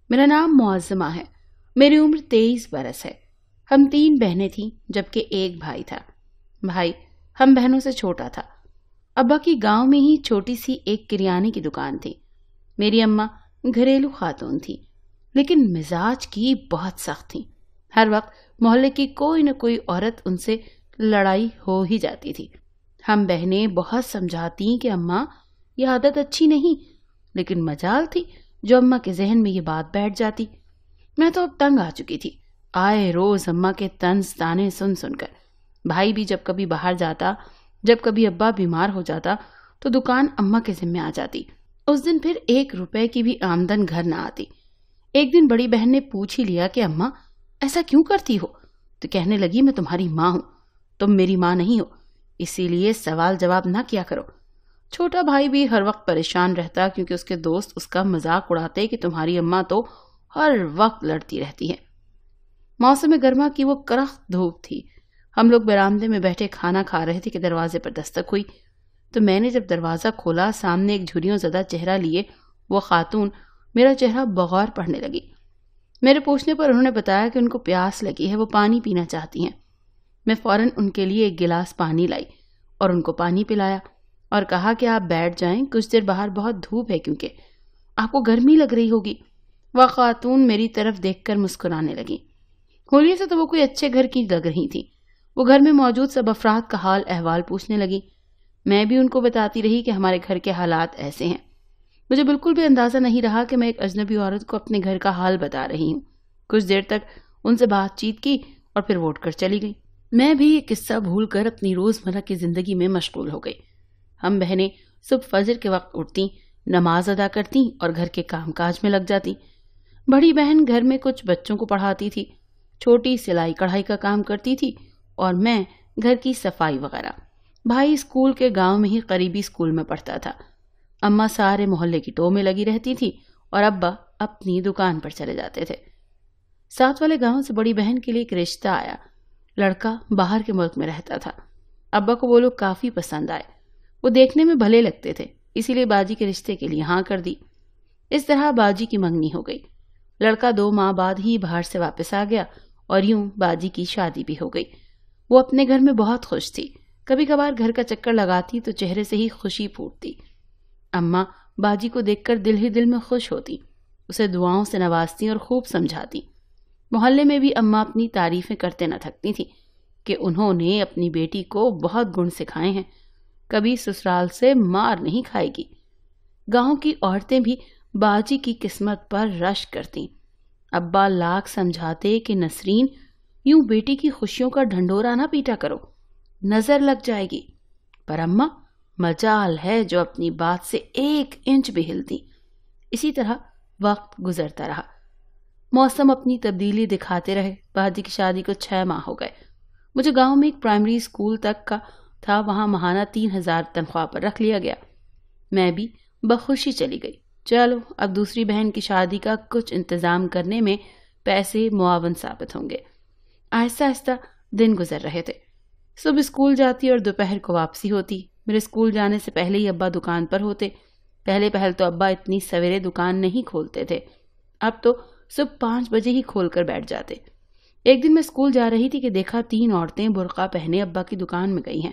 میرا نام معظمہ ہے. میری عمر 23 برس ہے. ہم 3 بہنیں تھیں جبکہ ایک بھائی تھا. بھائی ہم بہنوں سے چھوٹا تھا. ابا کی گاؤں میں ہی چھوٹی سی ایک کریانے کی دکان تھی. میری اماں گھریلو خاتون تھی لیکن مزاج کی بہت سخت تھی. ہر وقت محلے کی کوئی نہ کوئی عورت ان سے لڑائی ہو ہی جاتی تھی. ہم بہنیں بہت سمجھاتی کہ اماں یہ عادت اچھی نہیں، لیکن مجال تھی جو اماں کے ذہن میں یہ بات بیٹھ جاتی. میں تو اب تنگ آ چکی تھی آئے روز اماں کے طنز تانے سن سن کر. بھائی بھی جب کبھی باہر جاتا، جب کبھی ابا بیمار ہو جاتا تو دکان اماں کے ذمہ آ جاتی. اس دن پھر 1 روپے کی بھی آمدن گھر نہ آتی. ایک دن بڑی بہن نے پوچھ ہی لیا کہ اماں ایسا کیوں کرتی ہو؟ تو کہنے لگی میں تمہاری ماں ہوں، تم میری ماں نہیں ہو، اسی لیے سوال جواب نہ کیا کرو. چھوٹا بھائی بھی ہر وقت پریشان رہتا کیونکہ اس کے دوست اس کا مذاق اڑاتے کہ تمہاری اماں تو ہر وقت لڑتی رہتی ہے. موسم گرما کی وہ کرخت دھوپ تھی. ہم لوگ برآمدے میں بیٹھے کھانا کھا رہے تھے کہ دروازے پر دستک ہوئی. تو میں نے جب دروازہ کھولا، سامنے ایک جھریوں زدہ چہرہ لیے وہ خاتون میرا چہرہ بغور پڑھنے لگی. میرے پوچھنے پر انہوں نے بتایا کہ ان کو پیاس لگی ہے، وہ پانی پینا چاہتی ہیں. میں فوراً ان کے لیے ایک گلاس پانی لائی اور ان کو پانی پلایا اور کہا کہ آپ بیٹھ جائیں، کچھ دیر باہر بہت دھوپ ہے کیونکہ آپ کو گرمی لگ رہی ہوگی. وہ خاتون میری طرف دیکھ کر مسکرانے لگی. ہولیے سے تو وہ کوئی اچھے گھر کی لگ رہی تھی. وہ گھر میں موجود سب افراد کا حال احوال پوچھنے لگی. میں بھی ان کو بتاتی رہی کہ ہمارے گھر کے حالات ایسے ہیں. مجھے بالکل بھی اندازہ نہیں رہا کہ میں ایک اجنبی عورت کو اپنے گھر کا حال بتا رہی ہوں. کچھ دیر تک ان سے بات چیت کی اور پھر ووٹ کر چلی گئی. میں بھی یہ قصہ بھول کر اپنی روزمرہ کی زندگی میں مشغول ہو گئی. ہم بہنیں صبح فجر کے وقت اٹھتی، نماز ادا کرتی اور گھر کے کام کاج میں لگ جاتی. بڑی بہن گھر میں کچھ بچوں کو پڑھاتی تھی، چھوٹی سلائی کڑھائی کا کام کرتی تھی اور میں گھر کی صفائی وغیرہ. بھائی اسکول کے گاؤں میں ہی قریبی اسکول میں پڑھتا تھا. اماں سارے محلے کی ٹو میں لگی رہتی تھی اور ابا اپنی دکان پر چلے جاتے تھے. ساتھ والے گاؤں سے بڑی بہن کے لیے ایک رشتہ آیا. لڑکا باہر کے ملک میں رہتا تھا. ابا کو وہ لوگ کافی پسند آئے. وہ دیکھنے میں بھلے لگتے تھے، اسی لیے باجی کے رشتے کے لیے ہاں کر دی. اس طرح باجی کی منگنی ہو گئی. لڑکا 2 ماہ بعد ہی باہر سے واپس آ گیا اور یوں باجی کی شادی بھی ہو گئی. وہ اپنے گھر میں بہت خوش تھی. کبھی کبھار گھر کا چکر لگاتی تو چہرے سے ہی خوشی پھوٹتی. اماں باجی کو دیکھ کر دل ہی دل میں خوش ہوتی، اسے دعاؤں سے نوازتی اور خوب سمجھاتی. محلے میں بھی اماں اپنی تعریفیں کرتے نہ تھکتی تھی کہ انہوں نے اپنی بیٹی کو بہت گن سکھائے ہیں، کبھی سسرال سے مار نہیں کھائے گی. گاؤں کی عورتیں بھی باجی کی قسمت پر رشک کرتی. ابا لاکھ سمجھاتے کہ نسرین یوں بیٹی کی خوشیوں کا ڈھنڈورا نہ پیٹا کرو، نظر لگ جائے گی. پر اماں مجال ہے جو اپنی بات سے 1 انچ بھی ہلتی. اسی طرح وقت گزرتا رہا. موسم اپنی تبدیلی دکھاتے رہے. باجی کی شادی کو 6 ماہ ہو گئے. مجھے گاؤں میں ایک پرائمری اسکول تک کا تھا، وہاں ماہانہ 3000 تنخواہ پر رکھ لیا گیا. میں بھی بخوشی چلی گئی. چلو اب دوسری بہن کی شادی کا کچھ انتظام کرنے میں پیسے معاون ثابت ہوں گے. آہستہ آہستہ دن گزر رہے تھے. صبح اسکول جاتی اور دوپہر کو واپسی ہوتی. میرے اسکول جانے سے پہلے ہی ابا دکان پر ہوتے. پہل تو ابا اتنی سویرے دکان نہیں کھولتے تھے، اب تو صبح 5 بجے ہی کھول کر بیٹھ جاتے. ایک دن میں اسکول جا رہی تھی کہ دیکھا 3 عورتیں برقع پہنے ابا کی دکان میں گئی ہیں.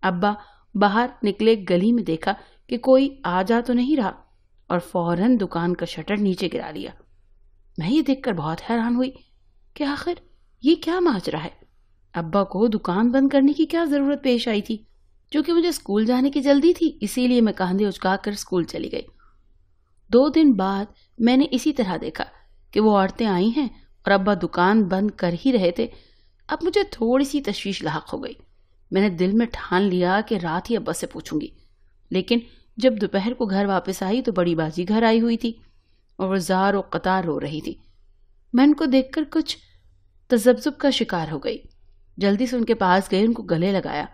ابا باہر نکلے، گلی میں دیکھا کہ کوئی آ جا تو نہیں رہا اور فوراً دکان کا شٹر نیچے گرا لیا. میں یہ دیکھ کر بہت حیران ہوئی کہ آخر یہ کیا ماجرا ہے. ابا کو دکان بند کرنے کی کیا ضرورت پیش آئی تھی؟ چونکہ مجھے اسکول جانے کی جلدی تھی، اسی لیے میں کاندھے اچکا کر اسکول چلی گئی. 2 دن بعد میں نے اسی طرح دیکھا کہ وہ عورتیں آئی ہیں اور ابا دکان بند کر ہی رہے تھے. اب مجھے تھوڑی سی تشویش لاحق ہو گئی. میں نے دل میں ٹھان لیا کہ رات ہی ابا سے پوچھوں گی. لیکن جب دوپہر کو گھر واپس آئی تو بڑی باجی گھر آئی ہوئی تھی اور وہ زار و قطار رو رہی تھی. میں ان کو دیکھ کر کچھ تذبذب کا شکار ہو گئی. جلدی سے ان کے پاس گئے، ان کو گلے لگایا.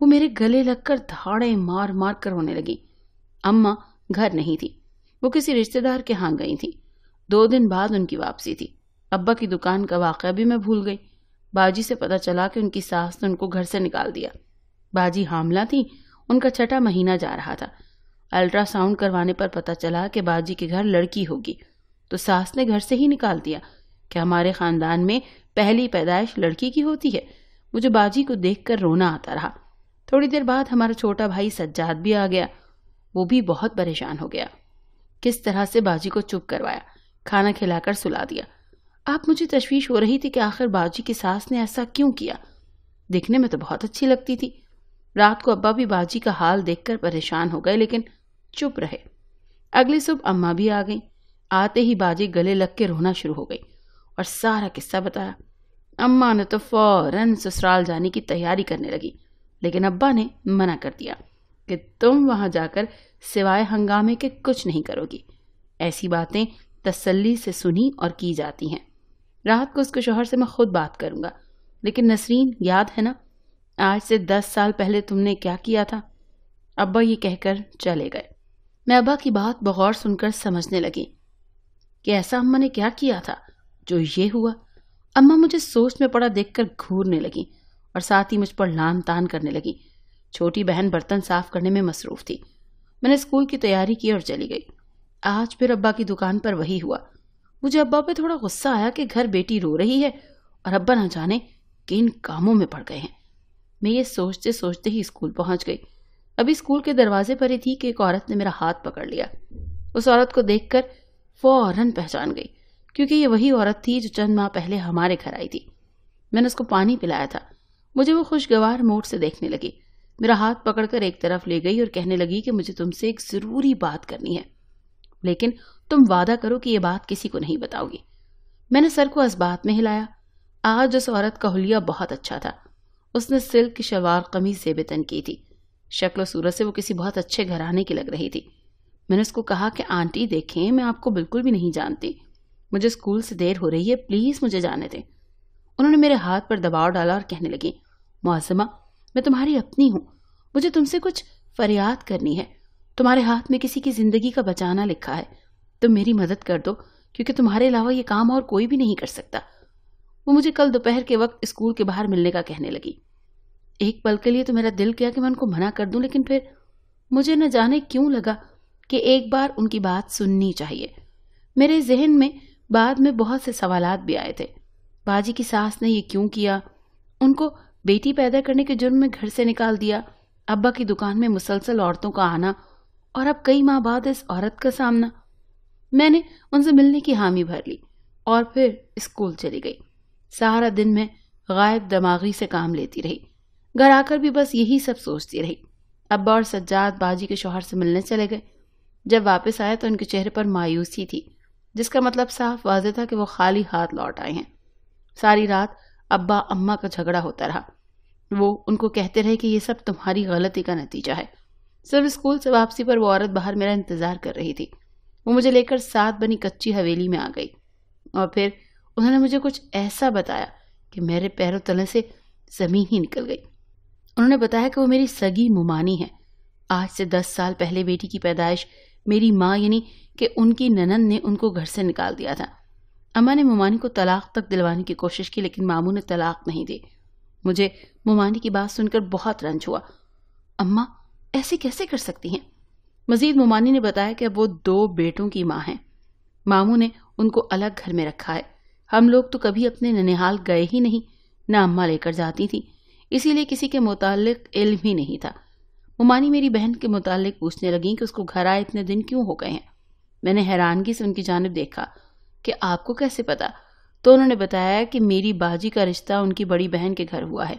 وہ میرے گلے لگ کر دھاڑے مار مار کر رونے لگی. اماں گھر نہیں تھی، وہ کسی رشتہ دار کے ہاں گئی تھی. 2 دن بعد ان کی واپسی تھی. ابا کی دکان کا واقعہ بھی میں بھول گئی. باجی سے پتا چلا کہ ان کی ساس نے ان کو گھر سے نکال دیا. باجی حاملہ تھی، ان کا 6واں مہینہ جا رہا تھا. الٹرا ساؤنڈ کروانے پر پتا چلا کہ باجی کے گھر لڑکی ہوگی. تو ساس نے گھر سے ہی نکال دیا کہ ہمارے خاندان میں پہلی پیدائش لڑکی کی ہوتی ہے۔ مجھے باجی کو دیکھ کر رونا آتا رہا۔ تھوڑی دیر بعد ہمارا چھوٹا بھائی سجاد بھی آ گیا۔ وہ بھی بہت پریشان ہو گیا۔ کس طرح سے باجی کو چپ کروایا، کھانا کھلا کر سلا دیا۔ آپ مجھے تشویش ہو رہی تھی کہ آخر باجی کی ساس نے ایسا کیوں کیا۔ دیکھنے میں تو بہت اچھی لگتی تھی۔ رات کو ابا بھی باجی کا حال دیکھ کر پریشان ہو گئے لیکن چپ رہے۔ اگلی صبح اماں بھی آ گئیں۔ آتے ہی باجی گلے لگ کے رونا شروع ہو گئی اور سارا قصہ بتایا۔ اماں نے تو فوراً سسرال جانے کی تیاری کرنے لگی، لیکن ابا نے منع کر دیا کہ تم وہاں جا کر سوائے ہنگامے کے کچھ نہیں کرو گی۔ ایسی باتیں تسلی سے سنی اور کی جاتی ہیں۔ رات کو اس کے شوہر سے میں خود بات کروں گا، لیکن نسرین یاد ہے نا آج سے 10 سال پہلے تم نے کیا کیا تھا؟ ابا یہ کہہ کر چلے گئے۔ میں ابا کی بات بغور سن کر سمجھنے لگی کہ ایسا اماں نے کیا کیا تھا جو یہ ہوا۔ اماں مجھے سوچ میں پڑا دیکھ کر گھورنے لگی اور ساتھ ہی مجھ پر لان تان کرنے لگی۔ چھوٹی بہن برتن صاف کرنے میں مصروف تھی۔ میں نے اسکول کی تیاری کی اور چلی گئی۔ آج پھر ابا کی دکان پر وہی ہوا۔ مجھے ابا پہ تھوڑا غصہ آیا کہ گھر بیٹی رو رہی ہے اور ابا نہ جانے کن کاموں میں پڑ گئے ہیں۔ میں یہ سوچتے سوچتے ہی اسکول پہنچ گئی۔ ابھی اسکول کے دروازے پر ہی تھی کہ ایک عورت نے میرا ہاتھ پکڑ لیا۔ اس عورت کو دیکھ کر فوراً پہچان گئی، کیونکہ یہ وہی عورت تھی جو چند ماہ پہلے ہمارے گھر آئی تھی۔ میں نے اس کو پانی پلایا تھا۔ مجھے وہ خوشگوار موڈ سے دیکھنے لگی، میرا ہاتھ پکڑ کر ایک طرف لے گئی اور کہنے لگی کہ مجھے تم سے ایک ضروری بات کرنی ہے، لیکن تم وعدہ کرو کہ یہ بات کسی کو نہیں بتاؤ گی۔ میں نے سر کو اسبات میں ہلایا۔ آج اس عورت کا حلیہ بہت اچھا تھا۔ اس نے سلک کی شلوار قمیض زیب تن کی تھی۔ شکل و صورت سے وہ کسی بہت اچھے گھرانے کی لگ رہی تھی۔ میں نے اس کو کہا کہ آنٹی دیکھیں، میں آپ کو بالکل بھی نہیں جانتی، مجھے اسکول سے دیر ہو رہی ہے، پلیز مجھے جانے دیں۔ انہوں نے میرے ہاتھ پر دباؤ ڈالا اور کہنے لگی، معظمہ میں تمہاری اپنی ہوں، مجھے تم سے کچھ فریاد کرنی ہے، تمہارے ہاتھ میں کسی کی زندگی کا بچانا لکھا ہے، تم میری مدد کر دو کیونکہ تمہارے علاوہ یہ کام اور کوئی بھی نہیں کر سکتا۔ وہ مجھے کل دوپہر کے وقت اسکول کے باہر ملنے کا کہنے لگی۔ ایک پل کے لیے تو میرا دل کیا کہ میں ان کو منع کر دوں، لیکن پھر مجھے نہ جانے کیوں لگا کہ ایک بار ان کی بات سننی چاہیے۔ میرے ذہن میں بعد میں بہت سے سوالات بھی آئے تھے۔ باجی کی ساس نے یہ کیوں کیا؟ ان کو بیٹی پیدا کرنے کے جرم میں گھر سے نکال دیا، ابا کی دکان میں مسلسل عورتوں کا آنا، اور اب کئی ماہ بعد اس عورت کا سامنا۔ میں نے ان سے ملنے کی حامی بھر لی اور پھر اسکول چلی گئی۔ سارا دن میں غائب دماغی سے کام لیتی رہی۔ گھر آ کر بھی بس یہی سب سوچتی رہی۔ ابا اور سجاد باجی کے شوہر سے ملنے چلے گئے۔ جب واپس آئے تو ان کے چہرے پر مایوسی تھی، جس کا مطلب صاف واضح تھا کہ وہ خالی ہاتھ لوٹ آئے ہیں۔ ساری رات ابا اماں کا جھگڑا ہوتا رہا۔ وہ ان کو کہتے رہے کہ یہ سب تمہاری غلطی کا نتیجہ ہے۔ صرف اسکول سے واپسی پر وہ عورت باہر میرا انتظار کر رہی تھی۔ وہ مجھے لے کر 7 بنی کچی حویلی میں آ گئی اور پھر انہوں نے مجھے کچھ ایسا بتایا کہ میرے پیروں تلے سے زمین ہی نکل گئی۔ انہوں نے بتایا کہ وہ میری سگی ممانی ہے۔ آج سے 10 سال پہلے بیٹی کی پیدائش میری ماں یعنی کہ ان کی ننند نے ان کو گھر سے نکال دیا تھا۔ اماں نے ممانی کو طلاق تک دلوانے کی کوشش کی، لیکن ماموں نے طلاق نہیں دی۔ مجھے ممانی کی بات سن کر بہت رنج ہوا۔ اماں ایسے کیسے کر سکتی ہیں؟ مزید ممانی نے بتایا کہ اب وہ 2 بیٹوں کی ماں ہیں۔ ماموں نے ان کو الگ گھر میں رکھا ہے۔ ہم لوگ تو کبھی اپنے ننیحال گئے ہی نہیں، نہ اماں لے کر جاتی تھی، اسی لیے کسی کے متعلق علم ہی نہیں تھا۔ ممانی میری بہن کے متعلق پوچھنے لگیں کہ اس کو گھر آئے اتنے دن کیوں ہو گئے ہیں۔ میں نے حیرانگی سے ان کی جانب دیکھا کہ آپ کو کیسے پتا؟ تو انہوں نے بتایا کہ میری باجی کا رشتہ ان کی بڑی بہن کے گھر ہوا ہے۔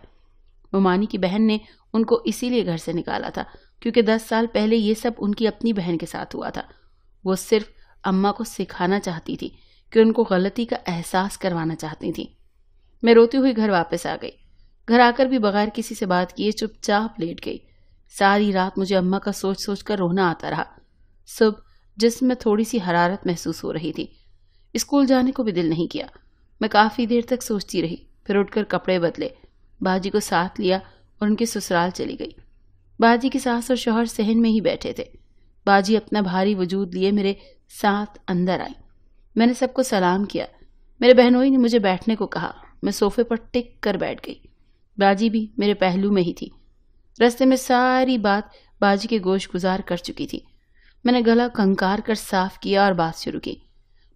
ممانی کی بہن نے ان کو اسی لیے گھر سے نکالا تھا کیونکہ 10 سال پہلے یہ سب ان کی اپنی بہن کے ساتھ ہوا تھا۔ وہ صرف اماں کو سکھانا چاہتی تھی کہ ان کو غلطی کا احساس کروانا چاہتی تھی۔ میں روتی ہوئی گھر واپس آ گئی۔ گھر آ کر بھی بغیر کسی سے بات کیے چپ چاپ لیٹ گئی۔ ساری رات مجھے اماں کا سوچ سوچ کر رونا آتا رہا۔ صبح جسم میں تھوڑی سی حرارت محسوس ہو رہی تھی۔ اسکول جانے کو بھی دل نہیں کیا۔ میں کافی دیر تک سوچتی رہی، پھر اٹھ کر کپڑے بدلے، باجی کو ساتھ لیا اور ان کے سسرال چلی گئی۔ باجی کی ساس اور شوہر صحن میں ہی بیٹھے تھے۔ باجی اپنا بھاری وجود لیے میرے ساتھ اندر آئی۔ میں نے سب کو سلام کیا۔ میرے بہنوئی نے مجھے بیٹھنے کو کہا۔ میں صوفے پر ٹک کر بیٹھ گئی۔ باجی بھی میرے پہلو میں ہی تھی۔ رستے میں ساری بات باجی کے گوش گزار کر چکی تھی۔ میں نے گلا کنکار کر صاف کیا اور بات شروع کی۔